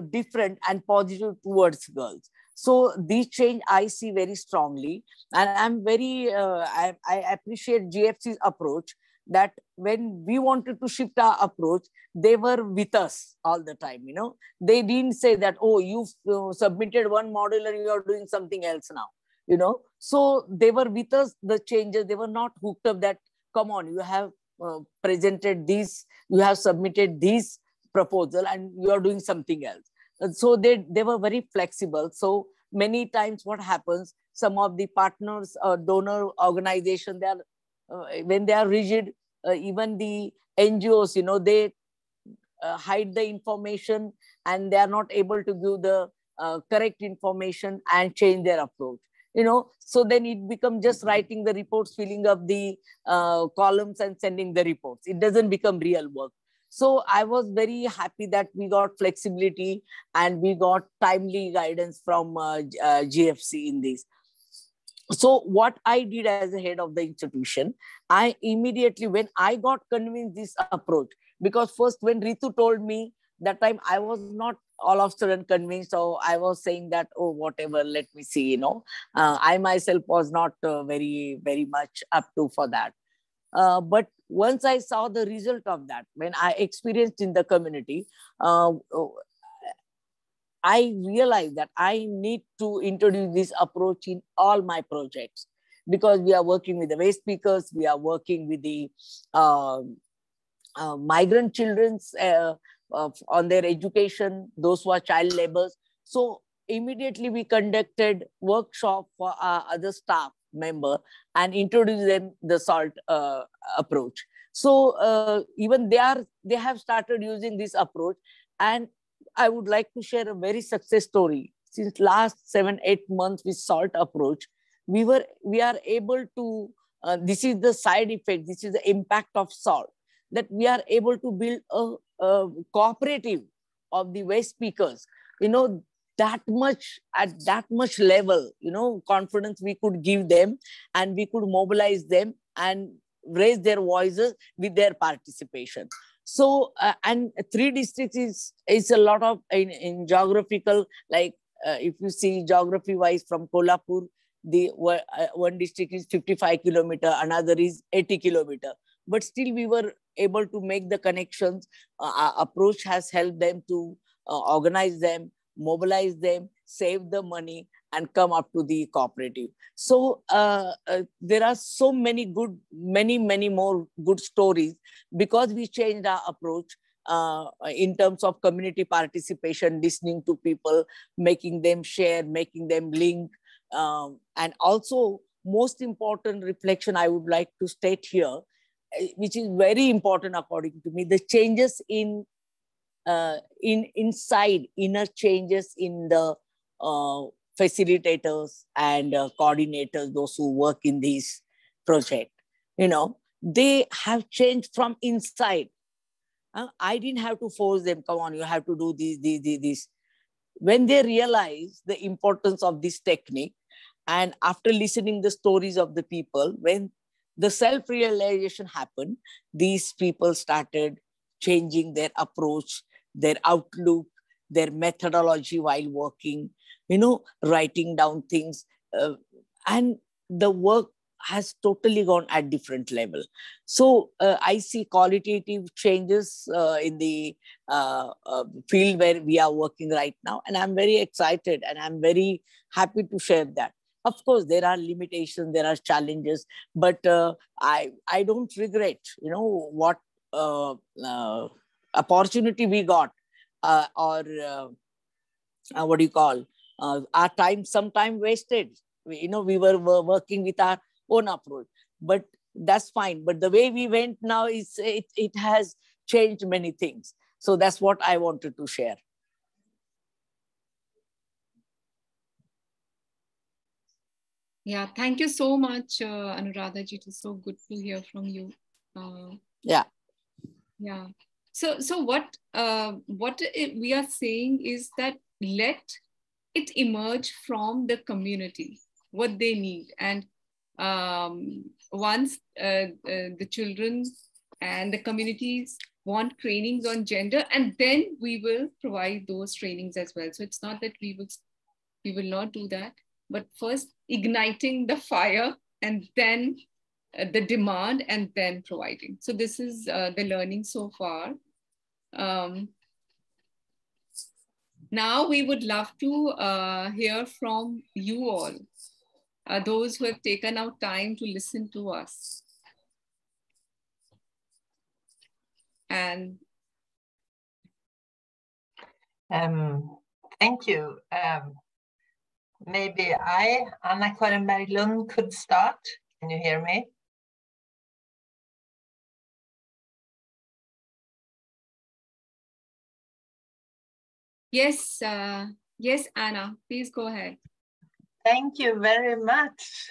different and positive towards girls. So this change I see very strongly, and I'm very, I appreciate GFC's approach, that when we wanted to shift our approach, they were with us all the time. You know, they didn't say that, oh, you've submitted one model and you're doing something else now, you know. So they were with us, the changes. They were not hooked up that, come on, you have presented this, you have submitted this proposal and you are doing something else. And so they were very flexible. So many times what happens, some of the partners or donor organizations, they are, when they are rigid, even the NGOs, you know, they hide the information and they are not able to give the correct information and change their approach. You know, so then it becomes just writing the reports, filling up the columns and sending the reports. It doesn't become real work. So I was very happy that we got flexibility and we got timely guidance from GFC in this. So what I did as a head of the institution, I immediately, when I got convinced this approach, because first when Ritu told me, that time I was not all of a sudden convinced. So I was saying that, oh, whatever, let me see, you know. I myself was not very much up to for that. But once I saw the result of that, when I experienced in the community, I realized that I need to introduce this approach in all my projects, because we are working with the waste speakers, we are working with the migrant children's on their education, those who are child laborers. So immediately we conducted workshop for our other staff member and introduced them the SALT approach. So even they have started using this approach. And I would like to share a very success story. Since last 7-8 months with SALT approach, we are able to, this is the side effect, this is the impact of SALT, that we are able to build a cooperative of the waste speakers. You know, that much, at that much level, you know, confidence we could give them, and we could mobilize them and raise their voices with their participation. So, and 3 districts is a lot of, in geographical, like if you see geography wise from Kolhapur, the one district is 55 kilometer, another is 80 kilometer. But still we were able to make the connections. Our approach has helped them to organize them, mobilize them, save the money, and come up to the cooperative. So there are so many many more good stories, because we changed our approach in terms of community participation, listening to people, making them share, making them link. And also, most important reflection I would like to state here, which is very important according to me, the changes in inside, inner changes in the facilitators and coordinators, those who work in this project. You know, they have changed from inside. I didn't have to force them, come on, you have to do this. When they realize the importance of this technique, and after listening the stories of the people, when the self-realization happened, these people started changing their approach, their outlook, their methodology while working, you know, writing down things. And the work has totally gone at different level. So I see qualitative changes in the field where we are working right now. And I'm very excited and I'm very happy to share that. Of course, there are limitations, there are challenges, but I don't regret, what opportunity we got or what do you call, our time, some time wasted. We were working with our own approach, but that's fine. But the way we went now, it has changed many things. So that's what I wanted to share. Yeah, thank you so much, Anuradha ji. It is so good to hear from you. Yeah. So what we are saying is that let it emerge from the community, what they need. And once the children and the communities want trainings on gender, and then we will provide those trainings as well. So it's not that we will not do that, but first igniting the fire and then the demand and then providing. So this is the learning so far. Now we would love to hear from you all, those who have taken out time to listen to us. And thank you. Maybe I, Anna-Karin Berglund, could start. Can you hear me? Yes, yes, Anna, please go ahead. Thank you very much.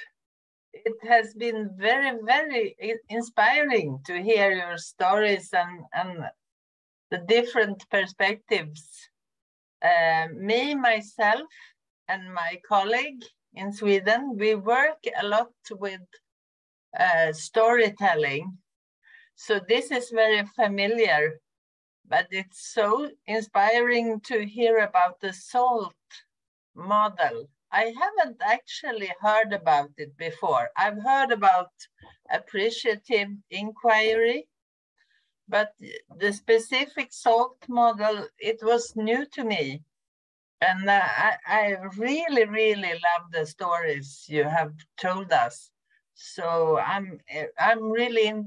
It has been very, very inspiring to hear your stories and the different perspectives. Me, myself, and my colleague in Sweden, we work a lot with storytelling. So this is very familiar, but it's so inspiring to hear about the SALT model. I haven't actually heard about it before. I've heard about appreciative inquiry, but the specific SALT model, it was new to me. And I really, really love the stories you have told us. So I'm really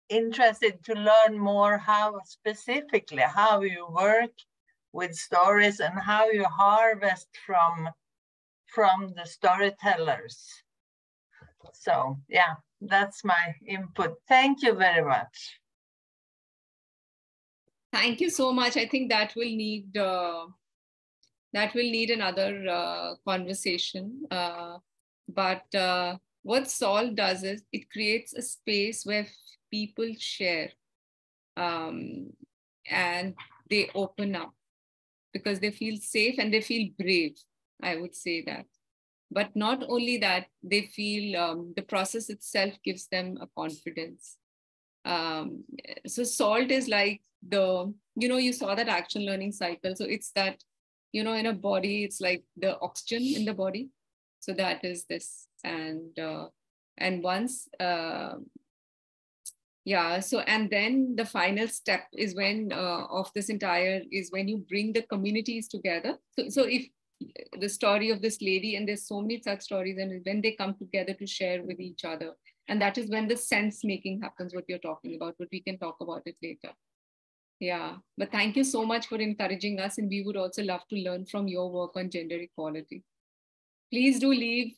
interested to learn more how specifically how you work with stories and how you harvest from the storytellers. So yeah, that's my input. Thank you very much. Thank you so much. I think that will need another conversation. But what SALT does is it creates a space where people share and they open up because they feel safe and they feel brave, I would say that. But not only that, they feel the process itself gives them a confidence. So SALT is like you saw that action learning cycle. So it's that, in a body, it's like the oxygen in the body. So that is this. And once, so, and then the final step is when of this entire is when you bring the communities together. So if the story of this lady, and there's so many such stories, and when they come together to share with each other, and that is when the sense making happens, what you're talking about, but we can talk about it later. Yeah, but thank you so much for encouraging us, and we would also love to learn from your work on gender equality. Please do leave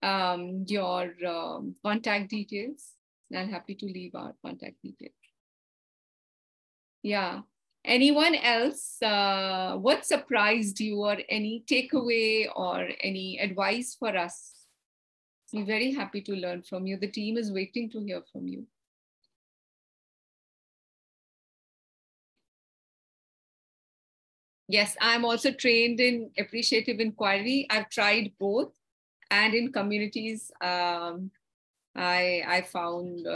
your contact details. I'm happy to leave our contact details. Yeah. Anyone else? What surprised you, or any takeaway or any advice for us? We're very happy to learn from you. The team is waiting to hear from you. Yes, I'm also trained in appreciative inquiry. I've tried both, and in communities, I found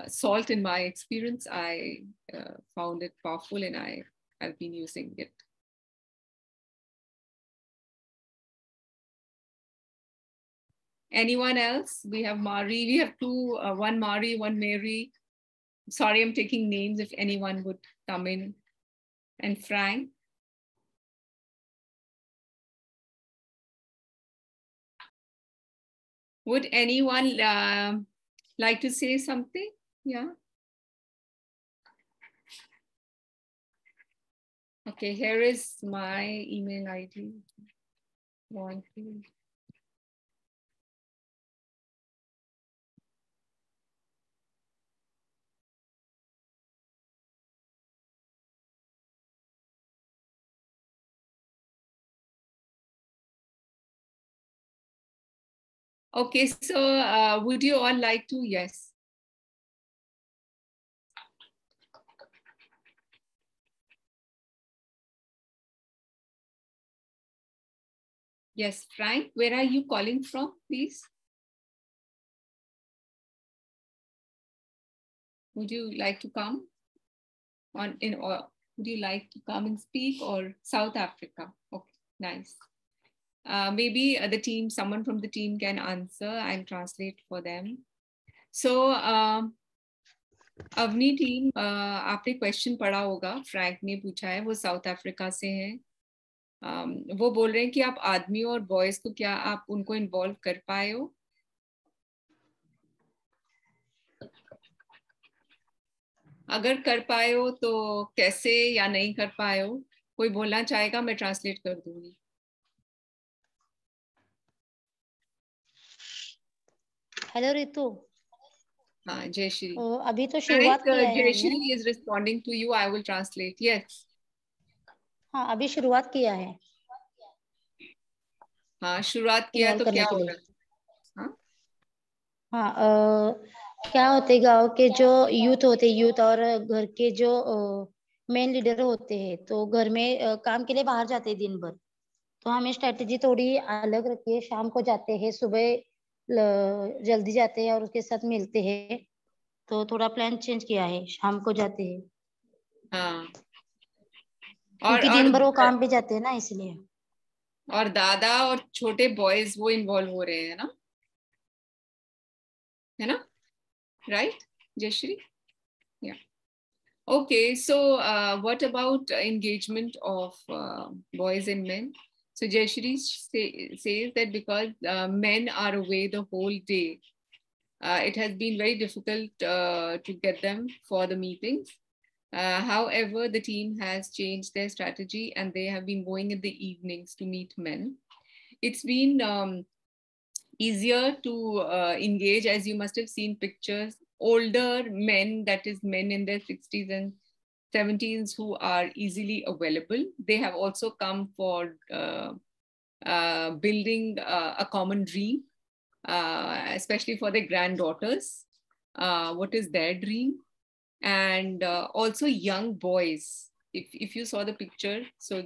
SALT in my experience. I found it powerful, and I've been using it. Anyone else? We have Mari. We have two, one Mari, one Mary. Sorry, I'm taking names if anyone would come in. And Frank. Would anyone like to say something? Yeah. Okay, here is my email ID. Okay, so would you all like to? Yes. Yes, Frank, where are you calling from, please? Would you like to come on in, or would you like to come and speak, or South Africa? Okay, nice. Maybe the team, someone from the team can answer. I'll translate for them. So, Avani team, आपने question पढ़ा होगा, Frank ने पूछा है, वो south Africa से हैं. वो बोल रहे हैं कि आप आदमी और बॉयज को क्या आप उनको इन्वॉल्व कर पाए हो? अगर कर पाए हो तो कैसे या नहीं कर पाए हो? कोई बोलना चाहेगा? मैं ट्रांसलेट कर दूंगी. हेलो रितु. हाँ, जयश्री. अभी तो शुरुआत किया है. Jayashree is responding to you. I will translate. Yes. हाँ, अभी शुरुआत किया है. हाँ, शुरुआत किया तो क्या हो रहा है? हाँ, क्या होते गांव के जो यूथ होते, यूथ और घर के जो मेन लीडर होते हैं, तो घर में काम के लिए बाहर जाते हैं दिन भर. तो हमें स्ट्रेटेजी थोड़ी अलग रखी है. शाम को जाते हैं, सुबह जल्दी जाते हैं और उसके साथ मिलते हैं. तो थोड़ा प्लान चेंज किया है, शाम को जाते हैं. हाँ. क्योंकि दिन भर वो काम पे जाते हैं ना, इसलिए. और दादा और छोटे बॉयज वो इन्वॉल्व हो रहे हैं ना, है ना? Right, Jayshree? Yeah. Okay, so what about engagement of boys and men? So Jayshree says that because men are away the whole day, it has been very difficult to get them for the meetings. However, the team has changed their strategy and they have been going in the evenings to meet men. It's been easier to engage, as you must have seen pictures, older men, that is men in their 60s and 70s who are easily available. They have also come for building a common dream, especially for their granddaughters. What is their dream? And also young boys. If you saw the picture, so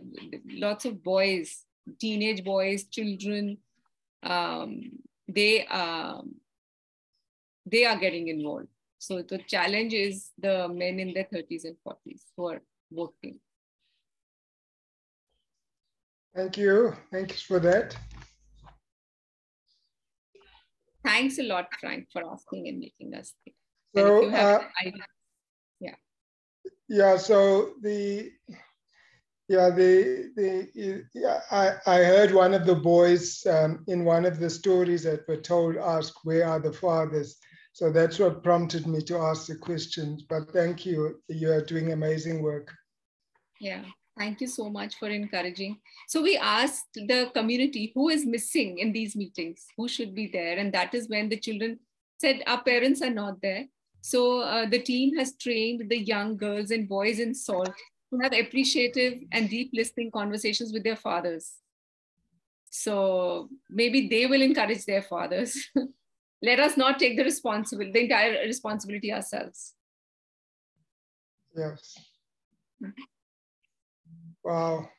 lots of boys, teenage boys, children, they are getting involved. So the challenge is the men in their 30s and 40s who are working. Thank you. Thanks for that. Thanks a lot, Frank, for asking and making us think. So, if you have ideas, yeah. Yeah. So I heard one of the boys in one of the stories that were told ask, "Where are the fathers?" So that's what prompted me to ask the questions. But thank you. You are doing amazing work. Yeah. Thank you so much for encouraging. So we asked the community who is missing in these meetings, who should be there. And that is when the children said, our parents are not there. So the team has trained the young girls and boys in SALT to have appreciative and deep listening conversations with their fathers. So maybe they will encourage their fathers. Let us not take the entire responsibility ourselves. Yes. Wow.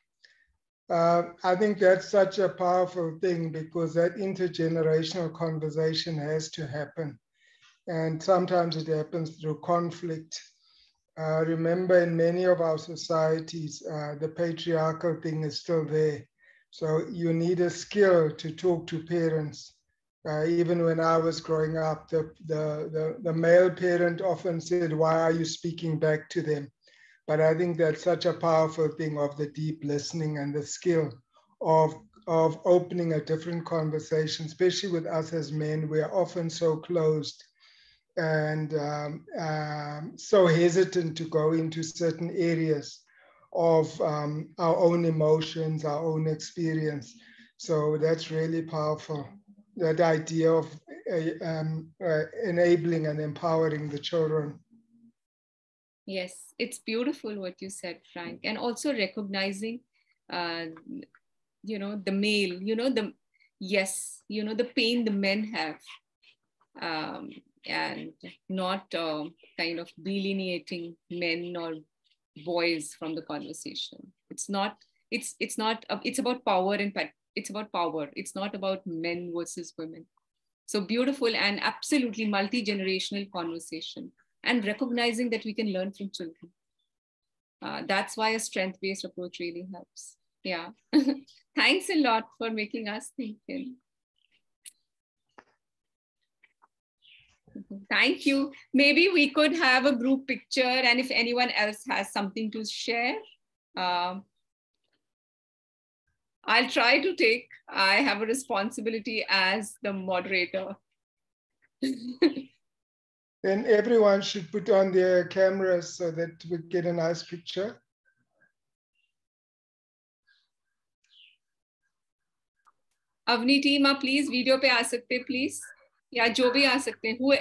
I think that's such a powerful thing, because that intergenerational conversation has to happen. And sometimes it happens through conflict. Remember, in many of our societies, the patriarchal thing is still there. So you need a skill to talk to parents Even when I was growing up, the male parent often said, "Why are you speaking back to them?" But I think that's such a powerful thing of the deep listening and the skill of opening a different conversation, especially with us as men. We are often so closed and so hesitant to go into certain areas of our own emotions, our own experience. So that's really powerful, that idea of enabling and empowering the children. Yes, it's beautiful what you said, Frank. And also recognizing, you know, the male, you know, the pain the men have. And not kind of delineating men or boys from the conversation. It's about power and it's about power. It's not about men versus women. So beautiful and absolutely multi-generational conversation, and recognizing that we can learn from children. That's why a strength-based approach really helps. Yeah. Thanks a lot for making us think. Thank you. Maybe we could have a group picture, and if anyone else has something to share, I'll try to take. I have a responsibility as the moderator. Then everyone should put on their cameras so that we get a nice picture. Avani team, please video pe aa sakte, please. Yeah, jo bhi aa sakte. Who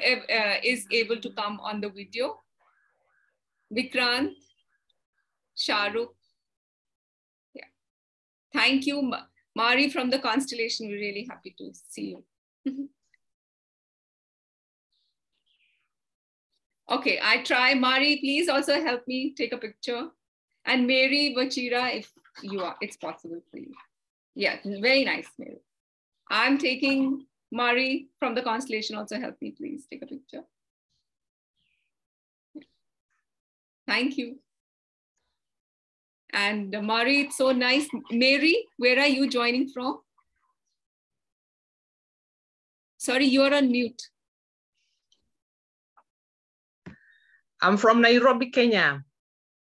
is able to come on the video? Vikrant, Shahrukh. Yeah. Thank you, Mari from the Constellation. We're really happy to see you. Okay, I try. Mari, please also help me take a picture. And Mary Vachira, if you are, it's possible for you. Yeah, very nice, Mary. I'm taking Mari from the Constellation. Also help me, please take a picture. Thank you. And Mari, it's so nice. Mary, where are you joining from? Sorry, you're on mute. I'm from Nairobi, Kenya.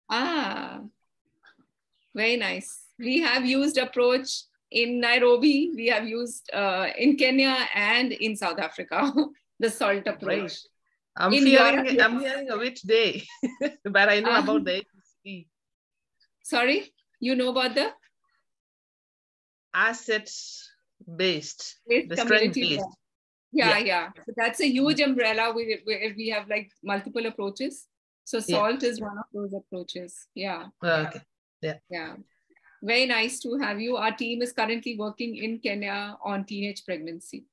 Ah, very nice. We have used approach in Nairobi. We have used in Kenya and in South Africa, the SALT approach. Right. I'm hearing of it today, but I know about the ABCD. Sorry, you know about the? Assets-based, the community strength-based. Yeah. So that's a huge umbrella where we have like multiple approaches. So SALT is one of those approaches. Yeah. Okay. Yeah. Very nice to have you. Our team is currently working in Kenya on teenage pregnancy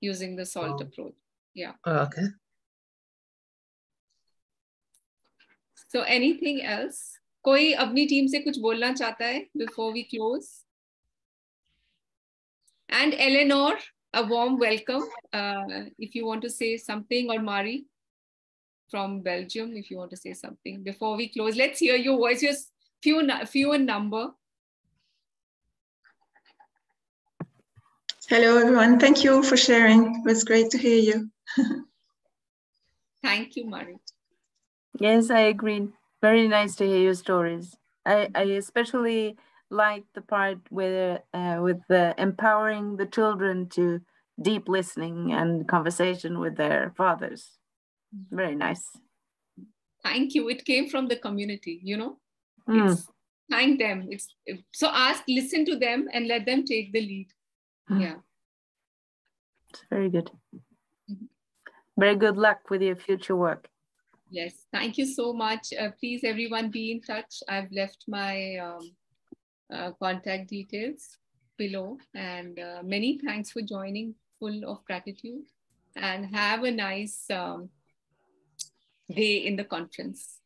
using the SALT approach. Yeah. Okay. So anything else? कोई अपनी team से कुछ बोलना चाहता है before we close? And Eleanor, a warm welcome. If you want to say something, or Mari from Belgium, if you want to say something before we close, let's hear your voice. Just few in number. Hello, everyone. Thank you for sharing. It was great to hear you. Thank you, Mari. Yes, I agree. Very nice to hear your stories. I especially like the part where with the empowering the children to deep listening and conversation with their fathers. Very nice. Thank you. It came from the community, you know. It's thank them. So listen to them and let them take the lead. Yeah. It's very good. Very good luck with your future work. Yes, thank you so much. Please, everyone, be in touch. I've left my contact details below, and many thanks for joining, full of gratitude, and have a nice day in the conference.